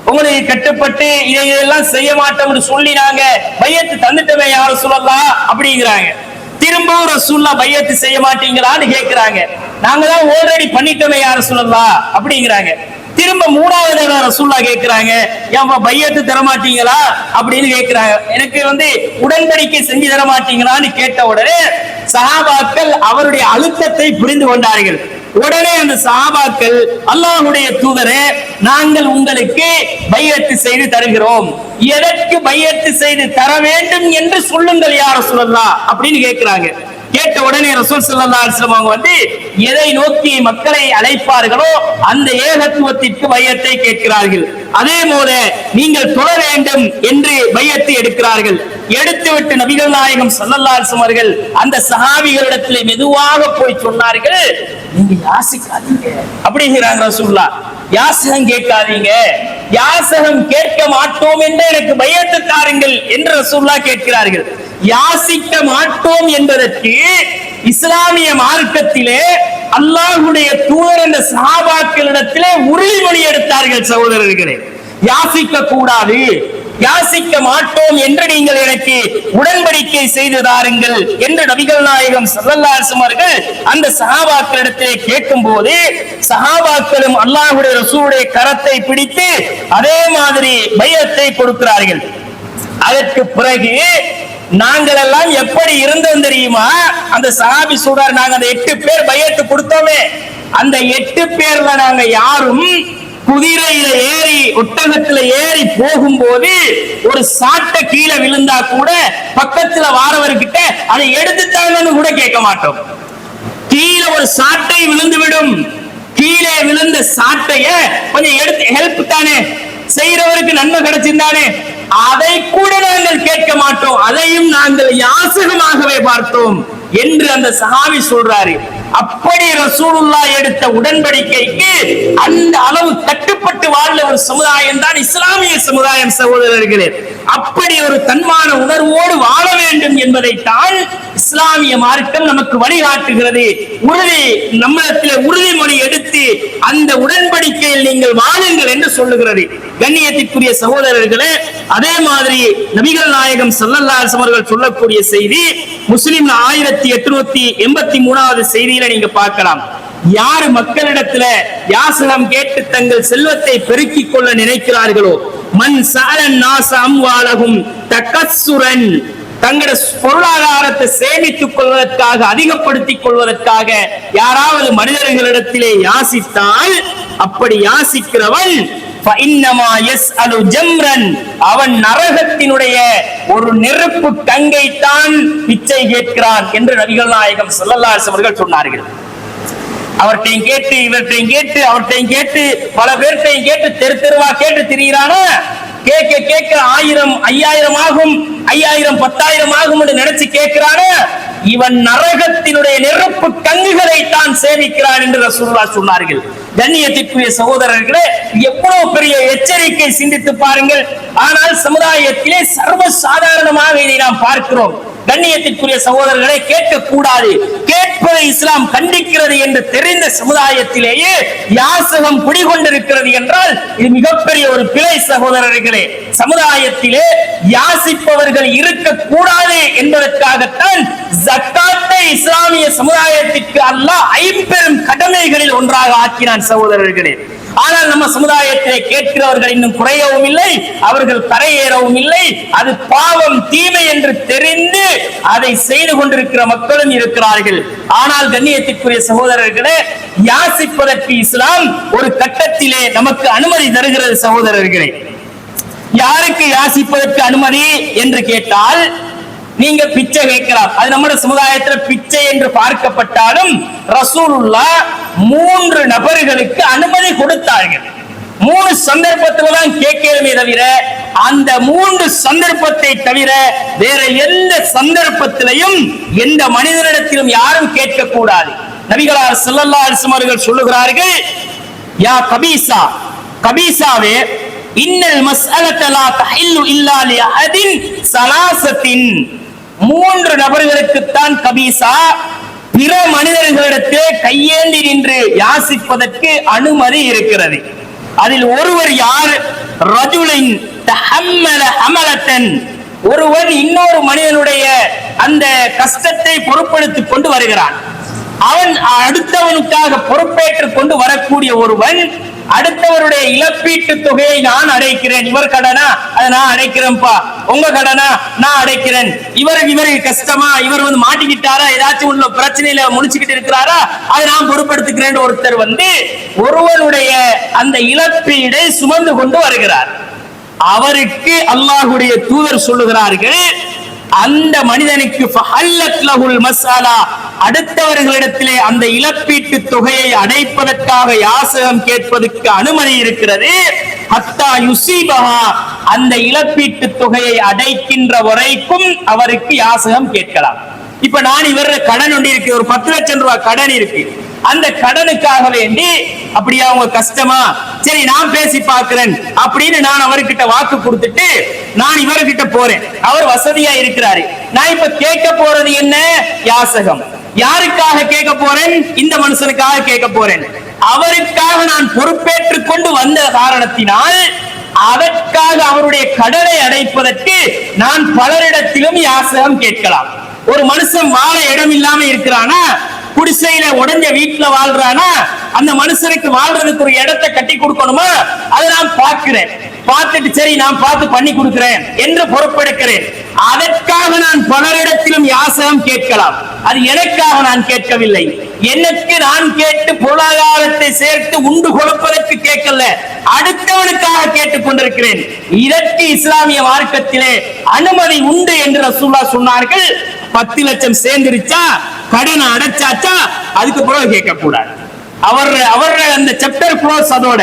உங்களுக்கு கட்டுப்பட்டு இதையெல்லாம் செய்ய மாட்டோம்னு சொல்லி நாங்க பைஅத் தந்துட்டோமே யா ரசூலல்லாஹ் அப்படிங்கிறாங்க. திரும்பவும் ரசூலுல்லாஹ் பைஅத் செய்ய மாட்டீங்களான்னு கேட்கிறாங்க. நாங்க தான் ஆல்ரெடி பண்ணிட்டோமே யா ரசூலல்லாஹ் அப்படிங்கிறாங்க. திரும்ப 3வது தடவை ரசூலுல்லாஹ் கேக்குறாங்க, ஏன்பா பைஅத் தர மாட்டீங்களா அப்படின்னு கேக்குறாங்க. எனக்கு வந்து உடன்படிக்கை செஞ்சு தர மாட்டீங்களான்னு கேட்ட உடனே சஹாபாக்கள் அவருடைய அழுத்தத்தை புரிந்து கொண்டார்கள். உடனே அந்த சஹாபாக்கள், அல்லாஹ்வுடைய தூதரே, நாங்கள் உங்களுக்கு பைஅத் செய்து தருகிறோம், எதற்கு பைஅத் செய்து தர வேண்டும் என்று சொல்லுங்கள் யா ரசூலல்லாஹ் அப்படின்னு கேக்குறாங்க. கேட்ட உடனே ரசூல் ஸல்லல்லாஹு அலைஹி வஸல்லம் அவங்க வந்து எதை நோக்கி மக்களை அழைப்பார்களோ அந்த ஏகத்துவத்திற்கு பைஅத்தை கேட்கிறார்கள். அதே போல நீங்கள் தொழ வேண்டும் என்று பைஅத்தை எடுக்கிறார்கள். எடுத்துவிட்டு நபிகள் நாயகம் ஸல்லல்லாஹு அலைஹி வஸல்லம் அவர்கள் அந்த சஹாபிகளிடத்தில் மெதுவாக போய் சொன்னார்கள், நீங்க யாசிக்காதீங்க அப்படிங்கிறாங்க ரசூலுல்லாஹ். யாசகம் கேட்காதீங்க, யாசகம் கேட்க மாட்டோம் என்று எனக்கு பைஅத்து தாருங்கள் என்று ரசூலுல்லாஹ் கேட்கிறார்கள். யாசிக்க மாட்டோம் என்பதற்கு இஸ்லாமிய மார்க்கத்திலே அல்லாஹ்வுடைய தூதர் என்ற சஹாபாக்களிடத்திலே உறுதிமொழி எடுத்தார்கள். சகோதரர்களே, யாசிக்க கூடாது, யாசிக்க மாட்டோம் என்று நீங்கள் எனக்கு உடன்படிக்கை செய்து தாருங்கள் என்று நபிகள் நாயகம் ஸல்லல்லாஹு அலைஹி வஸல்லம் அவர்கள் அந்த சஹாபாக்களிடத்திலே கேட்கும் போது சஹாபாக்களும் அல்லாஹ்வுடைய ரசூலுடைய கரத்தை பிடித்து அதே மாதிரி பைஅத்தை கொடுக்கிறார்கள். அதற்கு பிறகு நாங்கள் எல்லாம் எப்படி இருந்தோம் தெரியுமா? அந்த சஹாபி சொல்றார், நாங்க அந்த 8 பேர் பைஅத் கொடுத்தோமே, அந்த 8 பேர்ல நாங்க யாரும் குதிரையில ஏறி ஒட்டகத்துல ஏறி போகும்போது ஒரு சாட்டை கீழே விழுந்தா கூட பக்கத்துல வாரவர்கிட்ட அதை எடுத்துட்டாங்கன்னு கூட கேட்க மாட்டோம். கீழே ஒரு சாட்டை விழுந்து விடும், கீழே விழுந்த சாட்டைய கொஞ்சம் எடுத்து ஹெல்ப் தானே செய்யறவருக்கு நன்மை கிடைச்சிருந்தானே, அதை கூட நாங்கள் கேட்க மாட்டோம், அதையும் நாங்கள் யாசகமாகவே பார்த்தோம் என்று அந்த சஹாபி சொல்றாரு. அப்படி ரசூலுல்லாஹ் எடுத்த உடன்படிக்கைக்கு அந்த அளவு கட்டுப்பட்டு வாழ்ந்த ஒரு சமுதாயம் தான் இஸ்லாமிய சமுதாயம். சகோதரர்களே, அப்படி ஒரு தன்மான உணர்வோடு வாழ வேண்டும் என்பதை தான் இஸ்லாமிய மார்க்கம் நமக்கு வழிகாட்டுகிறது. நம்மிடத்தில் உறுதிமொழி எடுத்து அந்த உடன்படிக்கையில் நீங்கள் வாழுங்கள் என்று சொல்லுகிறது. கண்ணியத்திற்குரிய சகோதரர்களே, அதே மாதிரி நபிகள் நாயகம் ஸல்லல்லாஹு அலைஹி வஸல்லம் சொல்லக்கூடிய செய்தி முஸ்லிம் 1883வது செய்தியில நீங்க பார்க்கலாம். யார் மக்களிடத்துல யாசகம் கேட்டு தங்கள் செல்வத்தை பெருக்கிக் கொள்ள நினைக்கிறார்களோ, மன் சஅலன் நாஸ அம்வாலஹும் தகஸ்ஸுரன், தங்களுடைய பொருளாதாரத்தை சேமித்துக் கொள்வதற்காக அதிகப்படுத்திக் கொள்வதற்காக யாராவது மனிதர்களிடத்திலே யாசித்தால், அப்படி யாசிக்கிறவன் அவன் நரகத்தினுடைய ஒரு நெருப்பு கங்கை தான் பிச்சை கேட்கிறான் என்று நபிகள் நாயகம் ஸல்லல்லாஹு அலைஹி வஸல்லம் சொன்னார்கள். அவர்கிட்டையும் கேட்டு இவர்கிட்டையும் கேட்டு அவர்கிட்டையும் கேட்டு பல பேர்கிட்டையும் கேட்டு தெரு தெருவா கேட்டு திரிகிறானா, கேட்க கேட்க 1000 5000 ஆகும், 5000 10,000 ஆகும் என்று நினைச்சு கேட்கிறானா, இவன் நரகத்தினுடைய நெருப்பு கங்குகளை தான் சேமிக்கிறான் என்று ரசூலுல்லாஹ் சொன்னார்கள். கண்ணியத்திற்குரிய சகோதரர்களே, எவ்வளவு பெரிய எச்சரிக்கை சிந்தித்து பாருங்கள். ஆனால் சமுதாயத்திலே சர்வ சாதாரணமாக இதை நாம் பார்க்கிறோம். கண்ணியத்திற்குரிய சகோதரர்களை கேட்கக்கூடாது, கேட்பதை இஸ்லாம் கண்டிக்கிறது என்று தெரிந்த சமுதாயத்திலேயே யாசகம் குடிகொண்டிருக்கிறது என்றால் இது மிகப்பெரிய ஒரு பிழை. சகோதரர்களே, சமுதாயத்திலே யாசிப்பவர்கள் இருக்கக்கூடாது என்பதற்காகத்தான் ஜக்காத்தை இஸ்லாமிய சமுதாயத்திற்கு அல்லாஹ் 5 பெரும் கடமைகளில் ஒன்றாக ஆக்கினான். சகோதரர்களே, ஆனால் நம்ம சமுதாயத்தை கேட்கிறவர்கள் இன்னும் குறையவும் இல்லை, அவர்கள் கரையேறவும் இல்லை. அது பாவம் தீமை என்று தெரிந்து அதை செய்து கொண்டிருக்கிற மக்களும் இருக்கிறார்கள். ஆனால் கண்ணியத்திற்குரிய சகோதரர்களே, யாசிப்பதற்கு இஸ்லாம் ஒரு கட்டத்திலே நமக்கு அனுமதி தருகிறது. சகோதரர்களே, யாருக்கு யாசிப்பதற்கு அனுமதி என்று கேட்டால், நீங்க பிச்சை கேட்கலாம், அது நம்ம சமுதாயத்தில் பிச்சை என்று பார்க்கப்பட்டாலும் ரசூலுல்லாஹ் 3 நபர்களுக்கு அனுமதி கொடுத்தார்கள். 3 சந்தர்ப்பத்தில் தான் கேட்கணுமே தவிர, அந்த 3 சந்தர்ப்பத்தை தவிர வேற எந்த சந்தர்ப்பத்திலையும் எந்த மனிதனிடத்திலும் யாரும் கேட்கக்கூடாது. நபிகளார் ஸல்லல்லாஹு அலைஹி வஸல்லம் அவர்கள் சொல்லுகிறார்கள், யா கபீசா, கபீசாவே, இன்னல் மஸ்அலத லா தஹில்லு இல்லா லிஅஹதின் ஸலாஸத்தின், 3 நபர்களுக்கு தான் கபீசா, பிற மனிதர்களிடத்தே கையேந்தி நின்று யாசிப்பதற்கு அனுமதி இருக்கிறது. அதில் ஒருவர் யார்? ரஜுலின் தஹம்மல ஹமலத்தன், ஒருவன் இன்னொரு மனிதனுடைய அந்த கஷ்டத்தை பொறுப்பெடுத்துக் கொண்டு வருகிறான். அவன் அடுத்தவனுக்காக பொறுப்பேற்றுக் கொண்டு வரக்கூடிய ஒருவன் அடுத்தவருடைய இழப்பீட்டு தொகையை நான் அடைக்கிறேன், இவர் கடனா அதை நான் அடைக்கிறேன்ப்பா, உங்க கடனா நான் அடைக்கிறேன், இவருக்கு கஷ்டமா, இவர் வந்து மாட்டிக்கிட்டாரா, ஏதாச்சும் உள்ள பிரச்சனையில முடிச்சுக்கிட்டு இருக்கிறாரா, அதை நான் பொறுப்பெடுத்துக்கிறேன். ஒருத்தர் வந்து ஒருவனுடைய அந்த இழப்பீடை சுமந்து கொண்டு வருகிறார். அவருக்கு அல்லாஹ்வுடைய தூதர் சொல்லுகிறார்கள், அந்த மனிதனுக்கு அடுத்தவர்களிடத்திலே அந்த இழப்பீட்டு தொகையை அடைப்பதற்காக யாசகம் கேட்பதற்கு அனுமதி இருக்கிறது. ஹத்தா யுஸீபஹா, அந்த இழப்பீட்டு தொகையை அடைக்கின்ற வரைக்கும் அவருக்கு யாசகம் கேட்கலாம். இப்ப நான் இவர கடன் ஒன்று இருக்கு, ஒரு 10 லட்சம் ரூபாய் கடன் இருக்கு. அந்த கடனுக்காக வேண்டி, அப்படியா உங்க கஷ்டமா, சரி நான் பேசி பார்க்கிறேன் அப்படின்னு நான் அவர்கிட்ட வாக்கு கொடுத்துட்டு நான் இவர்கிட்ட போறேன். அவர் வசதியா இருக்கிறாரு. நான் இப்ப கேட்க போறது என்ன? யாசகம். யாருக்காக கேட்க போறேன்? இந்த மனுஷனுக்காக கேட்க போறேன். அவருக்காக நான் பொறுப்பேற்றுக் கொண்டு வந்த காரணத்தினால் அதற்காக அவருடைய கடனை அடைப்பதற்கு நான் பலரிடத்திலும் யாசகம் கேட்கலாம். ஒரு மனுஷன் வாழ இடம் இல்லாம இருக்கிறானா, குடிசையில உடைஞ்ச வீட்டுல வாழ்றானா, அந்த மனுஷனுக்கு வாழ்றதுக்கு ஒரு இடத்தை கட்டி கொடுக்கணுமா, அதை நான் பார்க்கிறேன். பார்த்துட்டு சரி நான் பார்த்து பண்ணி கொடுக்கிறேன் என்று பொறுப்பெடுக்கிறேன். அதற்காக நான் பலரிடத்திலும் யாசகம் கேட்கலாம். அது எனக்காக நான் கேட்கவில்லை. எனக்கு நான் கேட்டு பொருளாதாரத்தை சேர்த்து உண்டு கொடுப்பதற்கு கேட்கல, அடுத்தவனுக்காக கேட்டுக் கொண்டிருக்கிறேன். இதற்கு இஸ்லாமிய மார்க்கத்திலே அனுமதி உண்டு என்று ரசூலுல்லாஹ் சொன்னார்கள். 10 லட்சம் சேர்ந்துருச்சா, கடனை அடைச்சாச்சா, அதுக்கு பிறகு கேட்க கூடாது. அவர் அந்த சாப்டர் க்ளோஸ். அதோட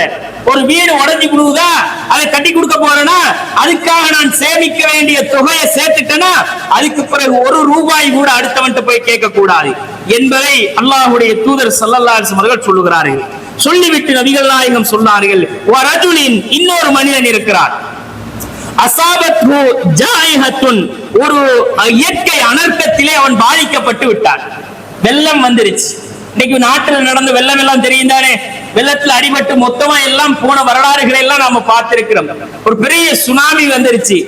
ஒரு வீடு உடைஞ்சு விடுவதா, அதை கட்டி கொடுக்க போறேன்னா அதுக்காக நான் சேமிக்க வேண்டிய தொகையை சேர்த்துட்டேன்னா அதுக்கு பிறகு ஒரு ரூபாய் கூட அடுத்தவன்ட்டு போய் கேட்க கூடாது என்பதை அல்லாஹ்வுடைய தூதர் ஸல்லல்லாஹு அலைஹி வஸல்லம் அவர்கள் சொல்லுகிறார்கள். சொல்லிவிட்டு நபிகள் நாயகம் சொன்னார்கள், வரஜுலின், இன்னொரு மனிதன் இருக்கிறார், அசாபத்ஹு ஜாயிஹத்துன், ஒரு இயற்கை அனர்த்தத்திலே அவன் பாதிக்கப்பட்டு விட்டான். வெள்ளம் வந்துருச்சு. இன்னைக்கு நாட்டில் நடந்த வெள்ளம் எல்லாம் தெரியும் தானே. வெள்ளத்துல அடிபட்டு மொத்தமா எல்லாம் போன வரலாறுகளை எல்லாம் நாம பார்த்திருக்கிறோம். ஒரு பெரிய சுனாமி வந்துருச்சு,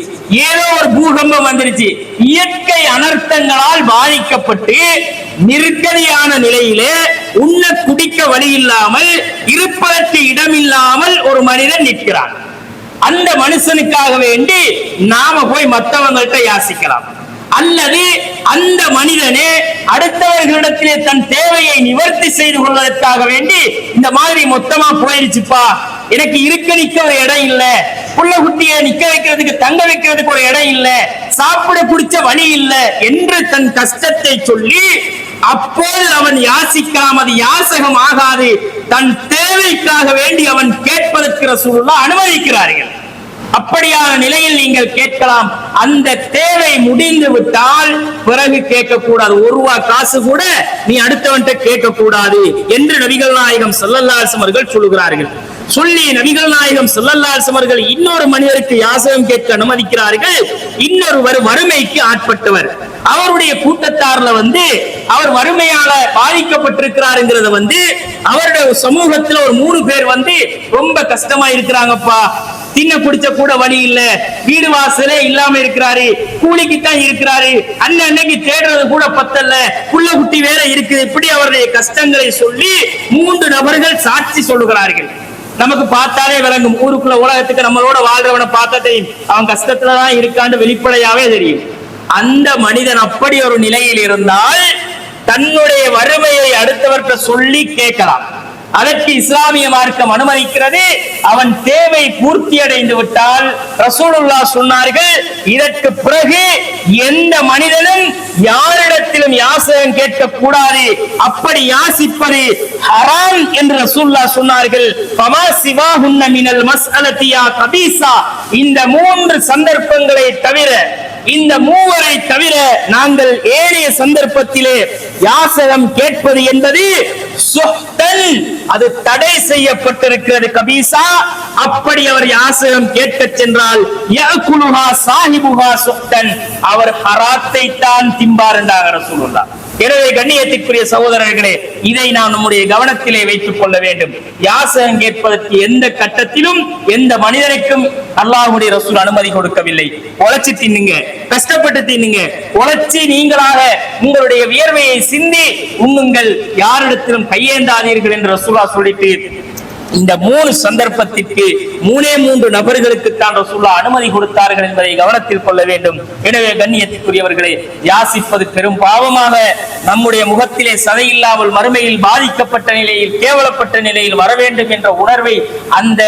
ஏதோ ஒரு பூகம்பம் வந்துருச்சு. இயற்கை அனர்த்தங்களால் பாதிக்கப்பட்டு நெருக்கடியான நிலையிலே உண்ண குடிக்க வழி இல்லாமல், இருப்பதற்கு இடம் இல்லாமல் ஒரு மனிதன் நிற்கிறான். அந்த மனுஷனுக்காக வேண்டி நாம போய் மற்றவங்கள்ட்ட யாசிக்கலாம், அல்லது அந்த மனிதனே அடுத்தவர்களிடத்திலே தன் தேவையை நிவர்த்தி செய்து கொள்வதற்காக வேண்டி இந்த மாதிரி மொத்தமா போயிருச்சுப்பா, எனக்கு இருக்க நிக்க ஒரு இடம் இல்ல, புள்ள குட்டியை நிக்க வைக்கிறதுக்கு தங்க வைக்கிறதுக்கு ஒரு இடம் இல்ல, சாப்பிட குடிச்ச வழி இல்ல என்று தன் கஷ்டத்தை சொல்லி அப்போது அவன் யாசிக்கலாம். அது யாசகம் ஆகாது. தன் தேவைக்காக வேண்டி அவன் கேட்பதற்கு ரசூலுல்லாஹ் அனுமதிக்கிறார்கள். அப்படியான நிலையில் நீங்கள் கேட்கலாம். அந்த தேவை முடிந்து விட்டால் பிறகு கேட்கக்கூடாது. ஒரு ரூபாய் காசு கூட நீ அடுத்தவன்ட்ட கேட்க கூடாது என்று நபிகள் நாயகம் ஸல்லல்லாஹு அலைஹி வஸல்லம் அவர்கள் சொல்லுகிறார்கள். சொல்லி நபிகள் நாயகம் ஸல்லல்லாஹு அலைஹி வஸல்லம் அவர்கள் இன்னொரு மனிதருக்கு யாசகம் கேட்க அனுமதிக்கிறார்கள். இன்னொருவர் வறுமைக்கு ஆட்பட்டவர், அவருடைய கூட்டத்தார்ல அவர் வறுமையால பாதிக்கப்பட்டிருக்கிறாருங்கிறத அவருடைய சமூகத்துல ஒரு 3 பேர் ரொம்ப கஷ்டமா இருக்கிறாங்கப்பா, தின்ன குடிச்ச கூட வழி இல்ல, வீடு வாசலே இல்லாம இருக்கிறாரு, கூலிக்கு தான் இருக்கிறாரு, அன்னைக்கு தேடுறது கூட பத்தல்ல, புள்ள குட்டி வேற இருக்குது. இப்படி அவருடைய கஷ்டங்களை சொல்லி 3 நபர்கள் சாட்சி சொல்லுகிறார்கள். நமக்கு பார்த்தாலே விளங்கும். ஊருக்குள்ள உலகத்துக்கு நம்மளோட வாழ்றவனை பார்த்தா தெரியும், அவன் கஷ்டத்துலதான் இருக்கான்னு வெளிப்படையாவே தெரியும். அந்த மனிதன் அப்படி ஒரு நிலையில் இருந்தால் தன்னுடைய வறுமையை அடுத்தவர்கிட்ட சொல்லி கேட்கலாம். அதற்கு இஸ்லாமிய மார்க்கம் அனுமதிக்கிறது. அவன் தேவை பூர்த்தி அடைந்து விட்டால் ரசூலுல்லாஹ் சொன்னார்கள், இதற்கு பிறகு எந்த மனிதனும் யாரிடத்திலும் யாசகம் கேட்க கூடாது, அப்படி யாசிப்பது ஹராம் என்று ரசூலுல்லாஹ் சொன்னார்கள். ஃபமா சிவாஹுன்ன மினல் மஸ்அலதி யா கபீஸா, இந்த 3 சந்தர்ப்பங்களை தவிர, இந்த 3வரை தவிர நாங்கள் ஏனைய சந்தர்ப்பத்திலே யாசகம் கேட்பது என்பது சுஹ்தன், அது தடை செய்யப்பட்டிருக்கிறது. கபீசா, அப்படி அவர் யாசகம் கேட்க சென்றால் யஅகுலுஹா சாஹிபுஹா சுஹ்தன், அவர் ஹராத்தை தான் திம்பார் என்றார் ரசூலுல்லாஹ். எனவே கண்ணியத்திற்குரிய சகோதரர்களே, இதை நாம் நம்முடைய கவனத்திலே வைத்துக் கொள்ள வேண்டும். யாசகம் கேட்பதற்கு எந்த கட்டத்திலும் எந்த மனிதனுக்கும் அல்லாஹ்வுடைய ரசூல் அனுமதி கொடுக்கவில்லை. உழைச்சி தின்னுங்க, கஷ்டப்பட்டு தின்னுங்க, உழைச்சி நீங்களாக உங்களுடைய வியர்வையை சிந்தி உண்ணுங்கள், யாரிடத்திலும் கையேந்தாதீர்கள் என்று ரசூலுல்லாஹ் சொல்லிட்டு இந்த 3 சந்தர்ப்பத்திற்கு 3 நபர்களுக்கு தான் ரசூலுல்லாஹ் அனுமதி கொடுத்தார்கள் என்பதை கவனத்தில் கொள்ள வேண்டும். எனவே கண்ணியத்திற்குரியவர்களே, யாசிப்பது பெரும் பாவமாக நம்முடைய முகத்திலே சதை இல்லாமல் மறுமையில் பாதிக்கப்பட்ட நிலையில், கேவலப்பட்ட நிலையில் வர வேண்டும் என்ற உணர்வை, அந்த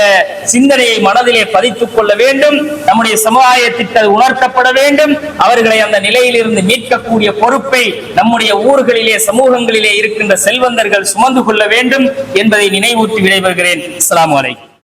சிந்தனையை மனதிலே பதித்துக் கொள்ள வேண்டும். நம்முடைய சமுதாயத்திற்கு உணர்த்தப்பட வேண்டும். அவர்களை அந்த நிலையிலிருந்து மீட்கக்கூடிய பொறுப்பை நம்முடைய ஊர்களிலே, சமூகங்களிலே இருக்கின்ற செல்வந்தர்கள் சுமந்து கொள்ள வேண்டும் என்பதை நினைவூட்டி விடைபெறுகிறேன். அஸ்ஸலாமு அலைக்கும்.